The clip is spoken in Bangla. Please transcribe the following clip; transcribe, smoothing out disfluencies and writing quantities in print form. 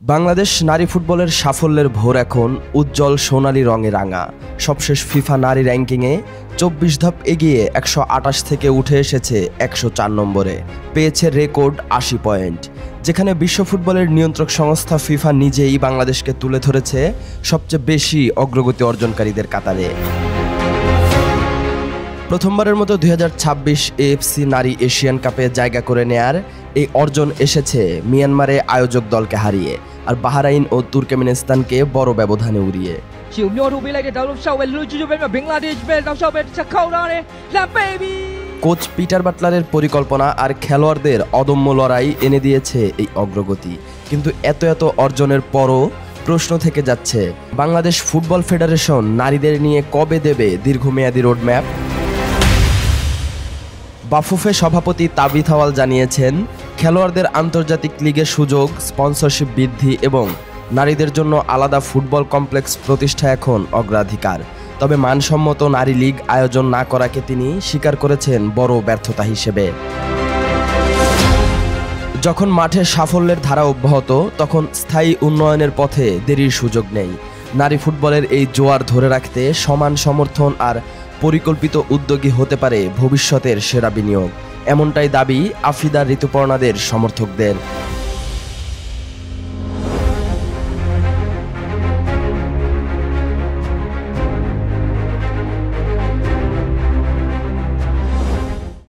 বাংলাদেশ নারী ফুটবলের সাফল্যের ভোর এখন উজ্জ্বল সোনালী রঙে রাঙা। সবশেষ ফিফা নারী র্যাঙ্কিংয়ে ২৪ ধাপ এগিয়ে ১২৮ থেকে উঠে এসেছে ১০৪ নম্বরে, পেয়েছে রেকর্ড ৮০ পয়েন্ট। যেখানে বিশ্ব ফুটবলের নিয়ন্ত্রক সংস্থা ফিফা নিজেই বাংলাদেশকে তুলে ধরেছে সবচেয়ে বেশি অগ্রগতি অর্জনকারীদের কাতারে। প্রথমবারের মতো ২০২৬ এএফসি নারী এশিয়ান কাপে জায়গা করে নেয়ার এই অর্জন এসেছে মিয়ানমারে আয়োজক দলকে হারিয়ে আর বাহরাইন ও তুর্কমেনিস্তানকে বড় ব্যবধানে উড়িয়ে। কোচ পিটার বাটলারের পরিকল্পনা আর খেলোয়াড়দের অদম্য লড়াই এনে দিয়েছে এই অগ্রগতি। কিন্তু এত অর্জনের পরও প্রশ্ন থেকে যাচ্ছে, বাংলাদেশ ফুটবল ফেডারেশন নারীদের নিয়ে কবে দেবে দীর্ঘমেয়াদী রোডম্যাপ? বাফুফে সভাপতি তাবিথ আওয়াল জানিয়েছেন, খেলোয়াড়দের আন্তর্জাতিক লিগের সুযোগ, স্পন্সরশিপ বৃদ্ধি এবং নারীদের জন্য আলাদা ফুটবল কমপ্লেক্স প্রতিষ্ঠা এখন অগ্রাধিকার। তবে মানসম্মত নারী লীগ আয়োজন না করাকে তিনি স্বীকার করেছেন বড় ব্যর্থতা হিসেবে। যখন মাঠে সাফল্যের ধারা অব্যাহত, তখন স্থায়ী উন্নয়নের পথে দেরির সুযোগ নেই। নারী ফুটবলের এই জোয়ার ধরে রাখতে সমান সমর্থন আর পরিকল্পিত উদ্যোগী হতে পারে ভবিষ্যতের সেরা বিনিয়োগ, এমনটাই দাবি আফিদা ঋতুপর্ণাদের সমর্থকদের।